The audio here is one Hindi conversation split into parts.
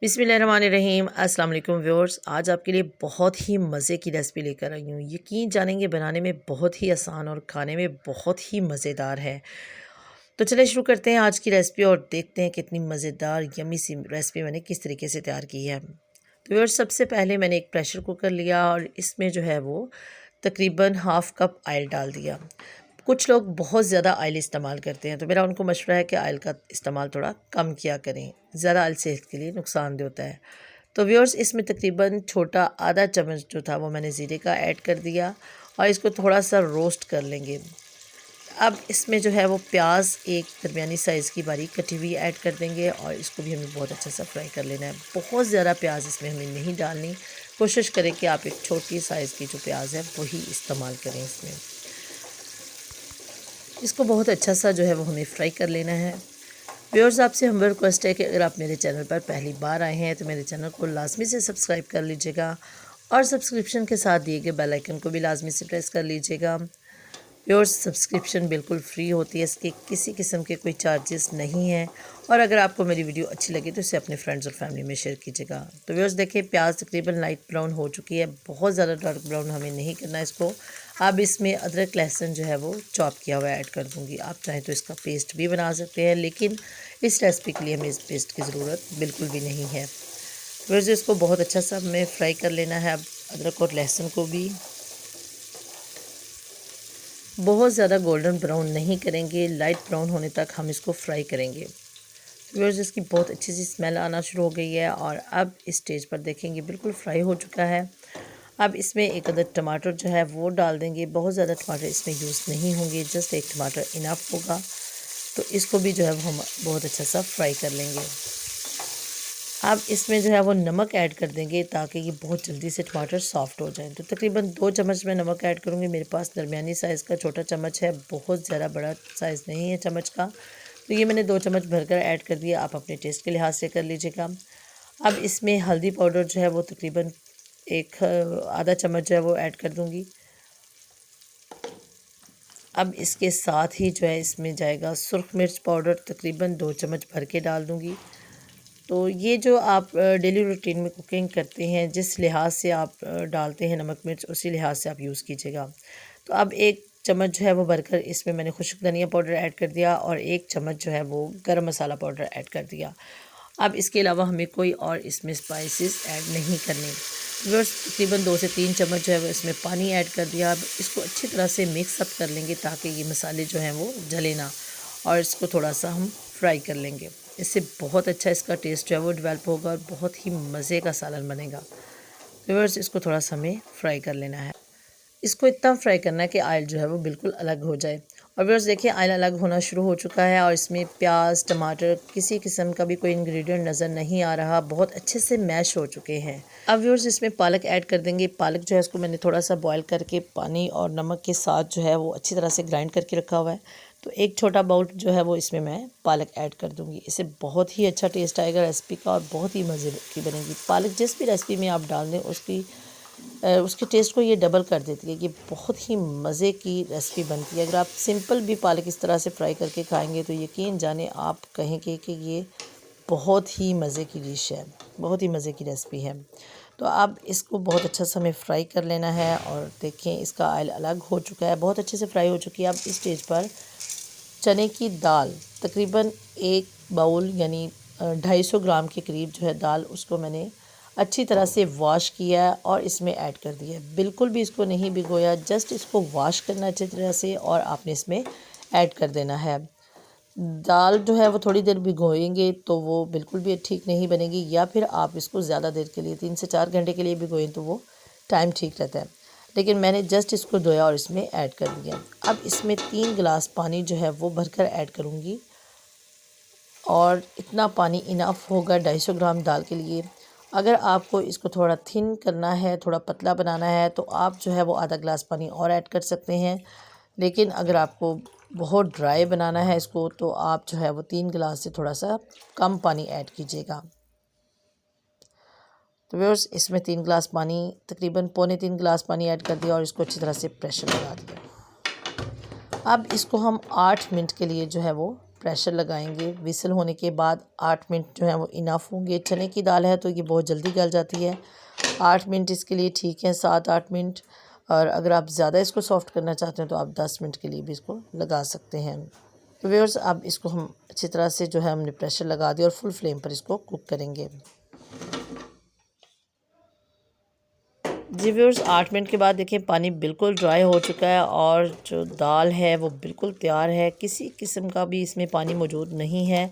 बिस्मिल्लाहिर्रहमानिर्रहीम। अस्सलाम वालेकुम व्यूअर्स, आज आपके लिए बहुत ही मज़े की रेसिपी लेकर आई हूँ। यकीन जानेंगे बनाने में बहुत ही आसान और खाने में बहुत ही मज़ेदार है। तो चलिए शुरू करते हैं आज की रेसिपी और देखते हैं कितनी मज़ेदार यमी सी रेसिपी मैंने किस तरीके से तैयार की है। तो व्यूअर्स, सबसे पहले मैंने एक प्रेशर कुकर लिया और इसमें जो है वो तकरीबन हाफ़ कप ऑयल डाल दिया। कुछ लोग बहुत ज़्यादा ऑयल इस्तेमाल करते हैं, तो मेरा उनको मशवरा है कि ऑयल का इस्तेमाल थोड़ा कम किया करें। ज़्यादा ऑयल सेहत के लिए नुकसानदेह होता है। तो व्यूअर्स, इसमें तकरीबन छोटा आधा चम्मच जो था वो मैंने ज़ीरे का ऐड कर दिया और इसको थोड़ा सा रोस्ट कर लेंगे। अब इसमें जो है वो प्याज एक दरमियानी साइज़ की बारीक कटी हुई ऐड कर देंगे और इसको भी हमें बहुत अच्छा सा फ्राई कर लेना है। बहुत ज़्यादा प्याज इसमें हमें नहीं डालनी। कोशिश करें कि आप एक छोटी साइज़ की जो प्याज है वही इस्तेमाल करें इसमें। इसको बहुत अच्छा सा जो है वो हमें फ्राई कर लेना है। व्यूअर्स, आपसे हम्बल रिक्वेस्ट है कि अगर आप मेरे चैनल पर पहली बार आए हैं तो मेरे चैनल को लाजमी से सब्सक्राइब कर लीजिएगा और सब्सक्रिप्शन के साथ दिए गए बेल आइकन को भी लाजमी से प्रेस कर लीजिएगा। व्यूअर्स, सब्सक्रिप्शन बिल्कुल फ्री होती है, इसके किसी किस्म के कोई चार्जेस नहीं हैं और अगर आपको मेरी वीडियो अच्छी लगी तो इसे अपने फ्रेंड्स और फैमिली में शेयर कीजिएगा। तो व्यूअर्स देखिए, प्याज तकरीबन लाइट ब्राउन हो चुकी है, बहुत ज़्यादा डार्क ब्राउन हमें नहीं करना इसको। अब इसमें अदरक लहसुन जो है वो चॉप किया हुआ ऐड कर दूँगी। आप चाहें तो इसका पेस्ट भी बना सकते हैं, लेकिन इस रेसिपी के लिए हमें इस पेस्ट की ज़रूरत बिल्कुल भी नहीं है। व्यूअर्स, इसको बहुत अच्छा सा हमें फ्राई कर लेना है। अब अदरक और लहसुन को भी बहुत ज़्यादा गोल्डन ब्राउन नहीं करेंगे, लाइट ब्राउन होने तक हम इसको फ्राई करेंगे। व्यूअर्स, इसकी बहुत अच्छी सी स्मेल आना शुरू हो गई है और अब इस स्टेज पर देखेंगे बिल्कुल फ्राई हो चुका है। अब इसमें एक अदद टमाटर जो है वो डाल देंगे। बहुत ज़्यादा टमाटर इसमें यूज़ नहीं होंगे, जस्ट एक टमाटर इनफ होगा। तो इसको भी जो है वो हम बहुत अच्छा सा फ्राई कर लेंगे। अब इसमें जो है वो नमक ऐड कर देंगे ताकि ये बहुत जल्दी से टमाटर सॉफ्ट हो जाएं। तो तकरीबन 2 चम्मच मैं नमक ऐड करूँगी। मेरे पास दरमियानी साइज़ का छोटा चम्मच है, बहुत ज़्यादा बड़ा साइज़ नहीं है चम्मच का। तो ये मैंने 2 चम्मच भरकर ऐड कर दिया। आप अपने टेस्ट के लिहाज से कर लीजिएगा। अब इसमें हल्दी पाउडर जो है वो तकरीबन एक आधा चम्मच जो है वो ऐड कर दूँगी। अब इसके साथ ही जो है इसमें जाएगा सुरख मिर्च पाउडर, तकरीबन 2 चम्मच भर के डाल दूँगी। तो ये जो आप डेली रूटीन में कुकिंग करते हैं, जिस लिहाज से आप डालते हैं नमक मिर्च, उसी लिहाज से आप यूज़ कीजिएगा। तो अब 1 चम्मच जो है वो भरकर इसमें मैंने खुश्क धनिया पाउडर ऐड कर दिया और 1 चम्मच जो है वो गरम मसाला पाउडर ऐड कर दिया। अब इसके अलावा हमें कोई और इसमें स्पाइसेस ऐड नहीं करने। बस तकरीबन 2 से 3 चम्मच जो है वो इसमें पानी ऐड कर दिया। अब इसको अच्छी तरह से मिक्स अप कर लेंगे ताकि ये मसाले जो हैं वो जले ना और इसको थोड़ा सा हम फ्राई कर लेंगे। इससे बहुत अच्छा इसका टेस्ट जो है वो डेवलप होगा और बहुत ही मज़े का सालन बनेगा। तो बस इसको थोड़ा सा हमें फ्राई कर लेना है। इसको इतना फ्राई करना है कि ऑयल जो है वो बिल्कुल अलग हो जाए। और व्यूअर्स देखिए, ऑयल अलग होना शुरू हो चुका है और इसमें प्याज टमाटर किसी किस्म का भी कोई इंग्रेडिएंट नज़र नहीं आ रहा, बहुत अच्छे से मैश हो चुके हैं। अब व्यूअर्स, इसमें पालक ऐड कर देंगे। पालक जो है इसको मैंने थोड़ा सा बॉयल करके पानी और नमक के साथ जो है वो अच्छी तरह से ग्राइंड करके रखा हुआ है। तो एक छोटा बाउल जो है वो इसमें मैं पालक ऐड कर दूँगी। इससे बहुत ही अच्छा टेस्ट आएगा रेसिपी का और बहुत ही मज़े की बनेगी। पालक जिस भी रेसिपी में आप डाल दें उसके टेस्ट को ये डबल कर देती है। ये बहुत ही मज़े की रेसिपी बनती है। अगर आप सिंपल भी पालक इस तरह से फ्राई करके खाएंगे तो यकीन जाने आप कहेंगे कि ये बहुत ही मज़े की डिश है, बहुत ही मज़े की रेसिपी है। तो अब इसको बहुत अच्छा सा हमें फ्राई कर लेना है और देखें इसका ऑयल अलग हो चुका है, बहुत अच्छे से फ्राई हो चुकी है। अब इस स्टेज पर चने की दाल तकरीबन 1 बाउल यानी 250 ग्राम के करीब जो है दाल, उसको मैंने अच्छी तरह से वॉश किया और इसमें ऐड कर दिया। बिल्कुल भी इसको नहीं भिगोया, जस्ट इसको वॉश करना अच्छी तरह से और आपने इसमें ऐड कर देना है। दाल जो है वो थोड़ी देर भिगोएंगे तो वो बिल्कुल भी ठीक नहीं बनेगी, या फिर आप इसको ज़्यादा देर के लिए 3 से 4 घंटे के लिए भिगोएं तो वो टाइम ठीक रहता है। लेकिन मैंने जस्ट इसको धोया और इसमें ऐड कर दिया। अब इसमें 3 गिलास पानी जो है वो भरकर ऐड करूँगी और इतना पानी इनफ होगा 250 ग्राम दाल के लिए। अगर आपको इसको थोड़ा थिन करना है, थोड़ा पतला बनाना है, तो आप जो है वो आधा गिलास पानी और ऐड कर सकते हैं। लेकिन अगर आपको बहुत ड्राई बनाना है इसको, तो आप जो है वो 3 गिलास से थोड़ा सा कम पानी ऐड कीजिएगा। तो व्यूअर्स, इसमें 3 गिलास पानी, तकरीबन पौने 3 गिलास पानी ऐड कर दिया और इसको अच्छी तरह से प्रेशर लगा दिया। अब इसको हम 8 मिनट के लिए जो है वो प्रेशर लगाएंगे। विसल होने के बाद 8 मिनट जो है वो इनफ होंगे। चने की दाल है तो ये बहुत जल्दी गल जाती है। 8 मिनट इसके लिए ठीक है, 7-8 मिनट। और अगर आप ज़्यादा इसको सॉफ्ट करना चाहते हैं तो आप 10 मिनट के लिए भी इसको लगा सकते हैं। तो व्यूअर्स, अब इसको हम अच्छी तरह से जो है हमने प्रेशर लगा दिया और फुल फ्लेम पर इसको कुक करेंगे। जी व्यूअर्स, 8 मिनट के बाद देखें पानी बिल्कुल ड्राई हो चुका है और जो दाल है वो बिल्कुल तैयार है। किसी किस्म का भी इसमें पानी मौजूद नहीं है।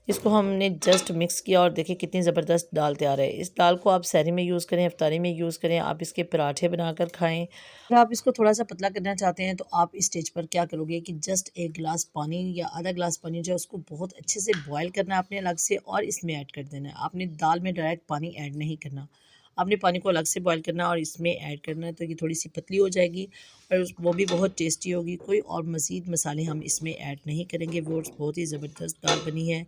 इसको हमने जस्ट मिक्स किया और देखिए कितनी ज़बरदस्त दाल तैयार है। इस दाल को आप सहरी में यूज़ करें, इफ्तारी में यूज़ करें, आप इसके पराठे बनाकर खाएं। अगर आप इसको थोड़ा सा पतला करना चाहते हैं तो आप इस स्टेज पर क्या करोगे कि जस्ट 1 गिलास पानी या आधा गिलास पानी जो है उसको बहुत अच्छे से बॉयल करना है आपने अलग से, और इसमें ऐड कर देना है। आपने दाल में डायरेक्ट पानी ऐड नहीं करना, आपने पानी को अलग से बॉयल करना और इसमें ऐड करना है, तो ये थोड़ी सी पतली हो जाएगी और वो भी बहुत टेस्टी होगी। कोई और मज़ीद मसाले हम इसमें ऐड नहीं करेंगे। वो बहुत ही ज़बरदस्त दाल बनी है।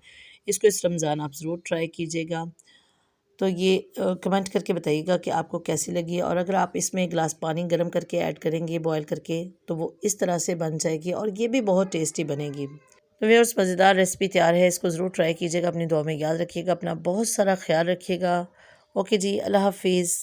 इसको इस रमज़ान आप ज़रूर ट्राई कीजिएगा। तो ये कमेंट करके बताइएगा कि आपको कैसी लगी, और अगर आप इसमें 1 गिलास पानी गर्म करके ऐड करेंगे बॉयल करके तो वो इस तरह से बन जाएगी और ये भी बहुत टेस्टी बनेगी। तो व्यूअर्स, मज़ेदार रेसिपी तैयार है, इसको ज़रूर ट्राई कीजिएगा। अपनी दुआ में याद रखिएगा, अपना बहुत सारा ख्याल रखिएगा। ओके जी, अल्लाह हाफिज़।